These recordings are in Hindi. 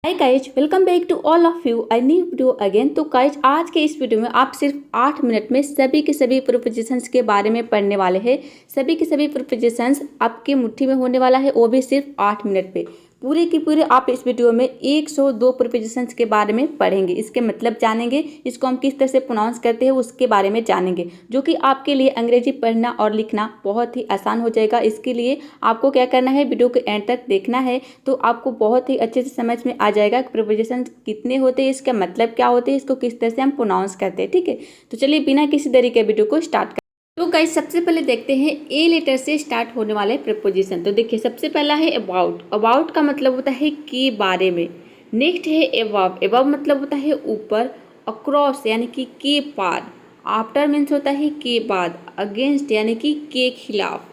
Hi guys, welcome back to all of you I new video again. तो गाइज, आज के इस वीडियो में आप सिर्फ 8 मिनट में सभी के सभी प्रोपोजिशंस के बारे में पढ़ने वाले हैं। सभी के सभी प्रोपोजिशंस आपके मुट्ठी में होने वाला है, वो भी सिर्फ 8 मिनट पे। पूरे की पूरे आप इस वीडियो में 102 प्रोपोजिशंस के बारे में पढ़ेंगे, इसके मतलब जानेंगे, इसको हम किस तरह से प्रोनाउंस करते हैं उसके बारे में जानेंगे, जो कि आपके लिए अंग्रेजी पढ़ना और लिखना बहुत ही आसान हो जाएगा। इसके लिए आपको क्या करना है, वीडियो के एंड तक देखना है, तो आपको बहुत ही अच्छे से समझ में आ जाएगा कि प्रोपोजिशन कितने होते हैं, इसका मतलब क्या होते हैं, इसको किस तरह से हम प्रोनाउंस करते हैं। ठीक है, तो चलिए बिना किसी देरी के वीडियो को स्टार्ट करें। तो गाइस, सबसे पहले देखते हैं ए लेटर से स्टार्ट होने वाले प्रीपोजिशन। तो देखिए, सबसे पहला है अबाउट। अबाउट का मतलब होता है के बारे में। नेक्स्ट है एबव। एबव मतलब होता है ऊपर। अक्रॉस यानी कि के पार। आफ्टर मीन्स होता है के बाद। अगेंस्ट यानी कि के खिलाफ।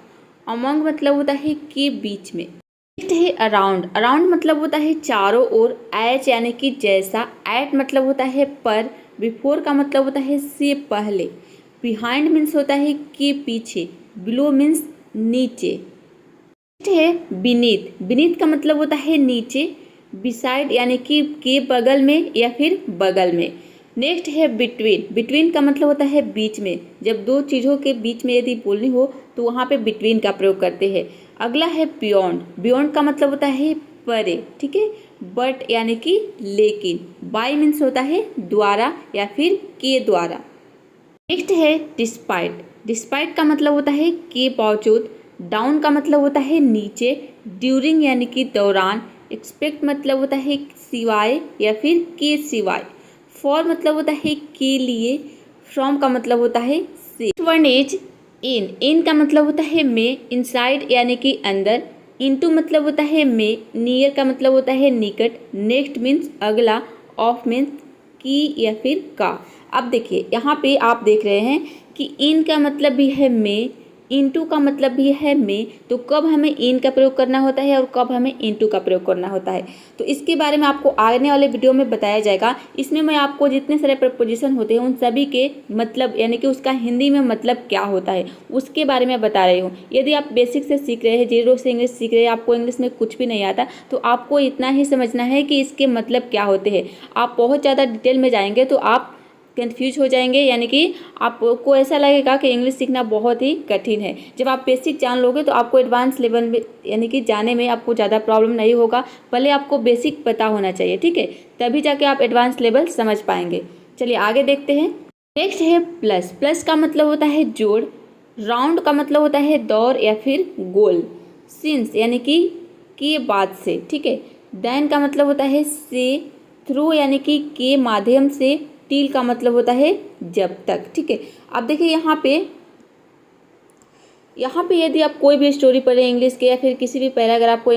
अमंग मतलब होता है के बीच में। नेक्स्ट है अराउंड। अराउंड मतलब होता है चारों ओर। एच यानी कि जैसा। एट मतलब होता है पर। बिफोर का मतलब होता है से पहले। बिहाइंड मीन्स होता है के पीछे। बिलो मीन्स नीचे। नेक्स्ट है बीनीथ। बीनीथ का मतलब होता है नीचे। बिसाइड यानी कि के बगल में या फिर बगल में। नेक्स्ट है बिटवीन। बिटवीन का मतलब होता है बीच में। जब दो चीज़ों के बीच में यदि बोलनी हो तो वहाँ पे बिटवीन का प्रयोग करते हैं। अगला है बियॉन्ड। बियॉन्ड का मतलब होता है परे। ठीक है, बट यानी कि लेकिन। बाय मीन्स होता है द्वारा या फिर के द्वारा। नेक्स्ट है डिस्पाइट। डिस्पाइट का मतलब होता है के बावजूद। डाउन का मतलब होता है नीचे। ड्यूरिंग यानी कि दौरान। एक्सपेक्ट मतलब होता है सिवाय या फिर के सिवाय। फॉर मतलब होता है के लिए। फ्रॉम का मतलब होता है से। One is in. इन का मतलब होता है में। इनसाइड यानी कि अंदर। इनटू मतलब होता है में। नियर का मतलब होता है निकट। नेक्स्ट मीन्स अगला। ऑफ मीन्स की या फिर का। अब देखिए, यहाँ पे आप देख रहे हैं कि इन का मतलब भी है में, इनटू का मतलब भी है में। तो कब हमें इन का प्रयोग करना होता है और कब हमें इनटू का प्रयोग करना होता है, तो इसके बारे में आपको आने वाले वीडियो में बताया जाएगा। इसमें मैं आपको जितने सारे प्रपोजिशन होते हैं उन सभी के मतलब यानी कि उसका हिंदी में मतलब क्या होता है उसके बारे में बता रही हूँ। यदि आप बेसिक से सीख रहे हैं, जीरो से इंग्लिश सीख रहे हैं, आपको इंग्लिश में कुछ भी नहीं आता, तो आपको इतना ही समझना है कि इसके मतलब क्या होते हैं। आप बहुत ज़्यादा डिटेल में जाएंगे तो आप कंफ्यूज हो जाएंगे, यानी कि आपको ऐसा लगेगा कि इंग्लिश सीखना बहुत ही कठिन है। जब आप बेसिक जान लोगे तो आपको एडवांस लेवल में यानी कि जाने में आपको ज़्यादा प्रॉब्लम नहीं होगा। पहले आपको बेसिक पता होना चाहिए, ठीक है, तभी जाके आप एडवांस लेवल समझ पाएंगे। चलिए आगे देखते हैं। नेक्स्ट है प्लस। प्लस का मतलब होता है जोड़। राउंड का मतलब होता है दौर या फिर गोल। सिंस यानी कि के बाद से। ठीक है, देन का मतलब होता है से। थ्रू यानी कि के माध्यम से। टिल का मतलब होता है जब तक। ठीक है, अब देखिए यहाँ पे यदि आप कोई भी स्टोरी पढ़ रहे हैं इंग्लिश के, या फिर किसी भी पैराग्राफ को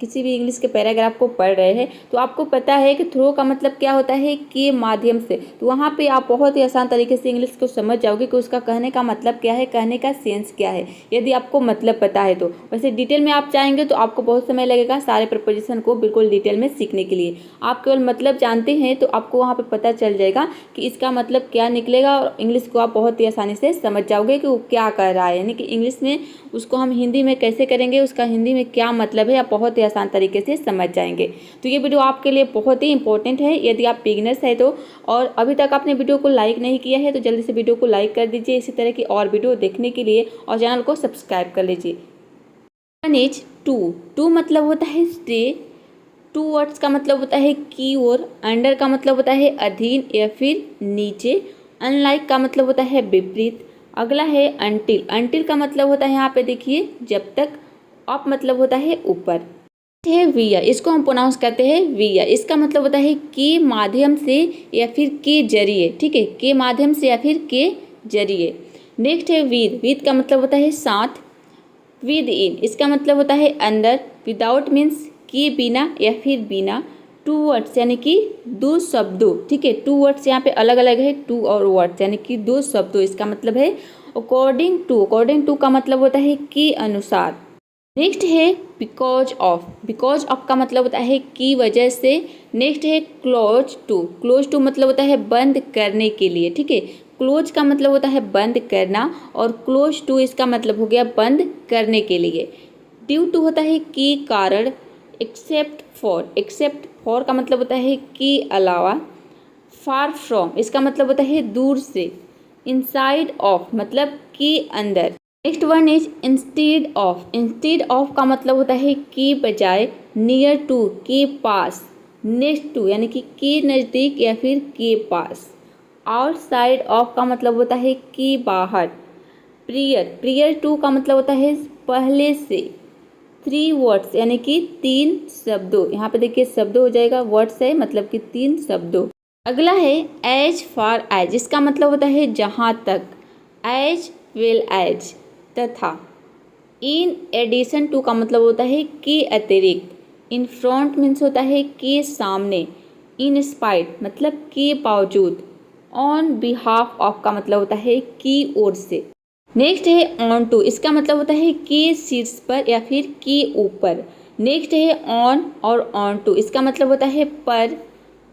किसी भी इंग्लिश के पैराग्राफ को पढ़ रहे हैं, तो आपको पता है कि थ्रू का मतलब क्या होता है, के माध्यम से। तो वहाँ पे आप बहुत ही आसान तरीके से इंग्लिश को समझ जाओगे कि उसका कहने का मतलब क्या है, कहने का सेंस क्या है, यदि आपको मतलब पता है तो। वैसे डिटेल में आप चाहेंगे तो आपको बहुत समय लगेगा सारे प्रपोजिशन को बिल्कुल डिटेल में सीखने के लिए। आप केवल मतलब जानते हैं तो आपको वहाँ पर पता चल जाएगा कि इसका मतलब क्या निकलेगा, और इंग्लिश को आप बहुत ही आसानी से समझ जाओगे कि वो क्या कह रहा है, यानी कि इंग्लिश में उसको हम हिंदी में कैसे करेंगे, उसका हिंदी में क्या मतलब है, आप बहुत ही आसान तरीके से समझ जाएंगे। तो ये वीडियो आपके लिए बहुत ही इंपॉर्टेंट है यदि आप बिगिनर्स है तो। और अभी तक आपने वीडियो को लाइक नहीं किया है तो जल्दी से वीडियो को लाइक कर दीजिए इसी तरह की और वीडियो देखने के लिए, और चैनल को सब्सक्राइब कर लीजिए। One is to. टू मतलब होता है स्टे। टू वर्ड्स का मतलब होता है की और। अंडर का मतलब होता है अधीन या फिर नीचे। अनलाइक का मतलब होता है विपरीत। अगला है अंटिल। अंटिल का मतलब होता है, यहाँ पे देखिए, जब तक। अप मतलब होता है ऊपर। है विया। इसको हम प्रोनाउंस करते हैं विया। इसका मतलब होता है के माध्यम से या फिर के जरिए। ठीक है, के माध्यम से या फिर के जरिए। नेक्स्ट है विद। विद का मतलब होता है साथ। With in. इसका मतलब होता है अंदर। विदाउट मीन्स के बिना या फिर बिना। टू वर्ड्स यानी कि दो शब्दों। ठीक है, टू वर्ड्स यहाँ पे अलग अलग है, टू और वर्ड्स यानी कि दो शब्दों। इसका मतलब है अकॉर्डिंग टू। अकॉर्डिंग टू का मतलब होता है के अनुसार। नेक्स्ट है बिकॉज ऑफ। बिकॉज ऑफ का मतलब होता है की वजह से। नेक्स्ट है क्लोज टू। क्लोज टू मतलब होता है बंद करने के लिए। ठीक है, क्लोज का मतलब होता है बंद करना, और क्लोज टू इसका मतलब हो गया बंद करने के लिए। ड्यू टू होता है के कारण। Except for. एक्सेप्ट फॉर का मतलब होता है के अलावा, फार फ्रॉम इसका मतलब होता है दूर से, इनसाइड ऑफ मतलब के अंदर। Next one is instead of. Instead of का मतलब होता है के बजाय, नियर टू के पास, नेक्स्ट टू यानी कि के नज़दीक या फिर के पास। आउटसाइड ऑफ का मतलब होता है के बाहर। प्रियर, प्रियर टू का मतलब होता है पहले से। 3 वर्ड्स यानी कि 3 शब्दों, यहाँ पे देखिए शब्दों हो जाएगा, वर्ड्स है मतलब कि 3 शब्दों। अगला है एज फार एज, इसका मतलब होता है जहाँ तक, एज वेल एज तथा। इन एडिशन टू का मतलब होता है के अतिरिक्त। इन फ्रंट मीन्स होता है के सामने। इन स्पाइट मतलब के बावजूद। ऑन बिहाफ ऑफ का मतलब होता है की ओर से। नेक्स्ट है ऑन टू, इसका मतलब होता है के शीर्ष पर या फिर के ऊपर। नेक्स्ट है ऑन और ऑन टू, इसका मतलब होता है पर।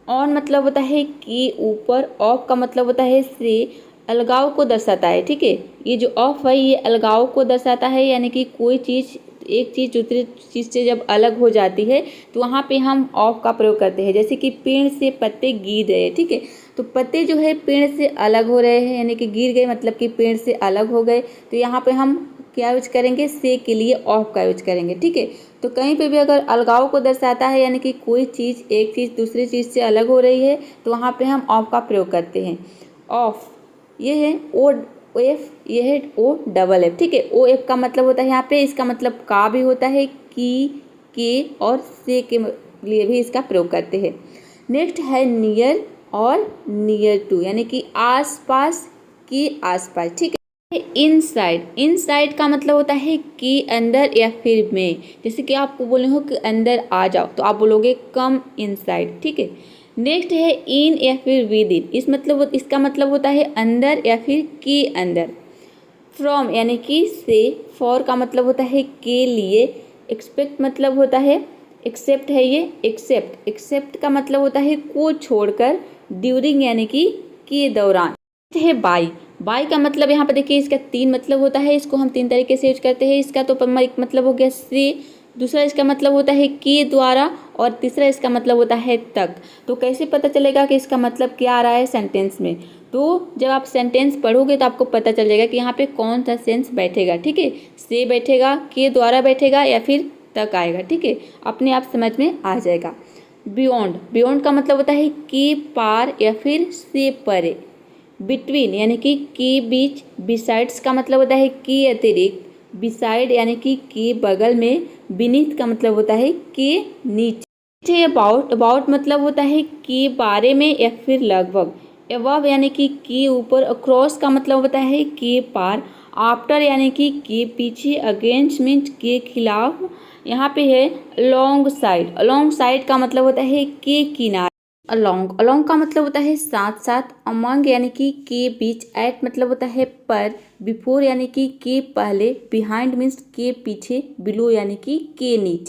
ऑन मतलब होता है के ऊपर, ऑफ का मतलब होता है से, अलगाव को दर्शाता है। ठीक है, ये जो ऑफ है ये अलगाव को दर्शाता है, यानी कि कोई चीज़, एक चीज़ दूसरी चीज़ से जब अलग हो जाती है तो वहाँ पे हम ऑफ का प्रयोग करते हैं। जैसे कि पेड़ से पत्ते गिर रहे हैं, ठीक है, तो पत्ते जो है पेड़ से अलग हो रहे हैं, यानी कि गिर गए मतलब कि पेड़ से अलग हो गए, तो यहाँ पे हम क्या यूज करेंगे, से के लिए ऑफ का यूज करेंगे। ठीक है, तो कहीं पे भी अगर अलगाव को दर्शाता है, यानी कि कोई चीज़, एक चीज़ दूसरी चीज़ से अलग हो रही है, तो वहाँ पे हम ऑफ का प्रयोग करते हैं। ऑफ ये है ओ एफ, ये है ओ डबल एफ। ठीक है, ओ एफ का मतलब होता है यहाँ पे, इसका मतलब का भी होता है, की, के और से के लिए भी इसका प्रयोग करते हैं। नेक्स्ट है नियर और नियर टू, यानी कि आस पास, के आस पास। ठीक है, इनसाइड, इनसाइड का मतलब होता है कि अंदर या फिर में। जैसे कि आपको बोले हो कि अंदर आ जाओ, तो आप बोलोगे कम इनसाइड। ठीक है, नेक्स्ट है इन या फिर विद इन, इसका मतलब होता है अंदर या फिर के अंदर। फ्रॉम यानी कि से। फॉर का मतलब होता है के लिए। एक्सपेक्ट मतलब होता है, एक्सेप्ट है ये, एक्सेप्ट, एक्सेप्ट का मतलब होता है को छोड़कर। ड्यूरिंग यानी कि के दौरान। है बाई, बाई का मतलब यहाँ पर देखिए इसका 3 मतलब होता है, इसको हम 3 तरीके से यूज करते हैं। इसका तो एक मतलब हो गया से, दूसरा इसका मतलब होता है के द्वारा, और तीसरा इसका मतलब होता है तक। तो कैसे पता चलेगा कि इसका मतलब क्या आ रहा है सेंटेंस में, तो जब आप सेंटेंस पढ़ोगे तो आपको पता चल जाएगा कि यहाँ पे कौन सा सेंस बैठेगा। ठीक है, से बैठेगा, के द्वारा बैठेगा या फिर तक आएगा। ठीक है, अपने आप समझ में आ जाएगा। बियॉन्ड, बियॉन्ड का मतलब होता है के पार या फिर से परे। बिटवीन यानी कि के बीच। बिसाइड्स का मतलब होता है के अतिरिक्त। बिसाइड यानी कि के बगल में। बीनीथ का मतलब होता है के नीचे। अबाउट, अबाउट मतलब होता है के बारे में या फिर लगभग। अबव यानी कि के ऊपर। अक्रॉस का मतलब होता है के पार। आफ्टर यानी कि के पीछे। अगेंस्ट मीन्स के खिलाफ। यहाँ पे है अलॉन्ग साइड, अलॉन्ग साइड का मतलब होता है के किनारे। अलोंग, अलोंग का मतलब होता है साथ साथ। अमंग यानी कि के बीच। एट मतलब होता है पर। बिफोर यानी कि के पहले। बिहाइंड मीन्स के पीछे। बिलो यानी कि के नीचे।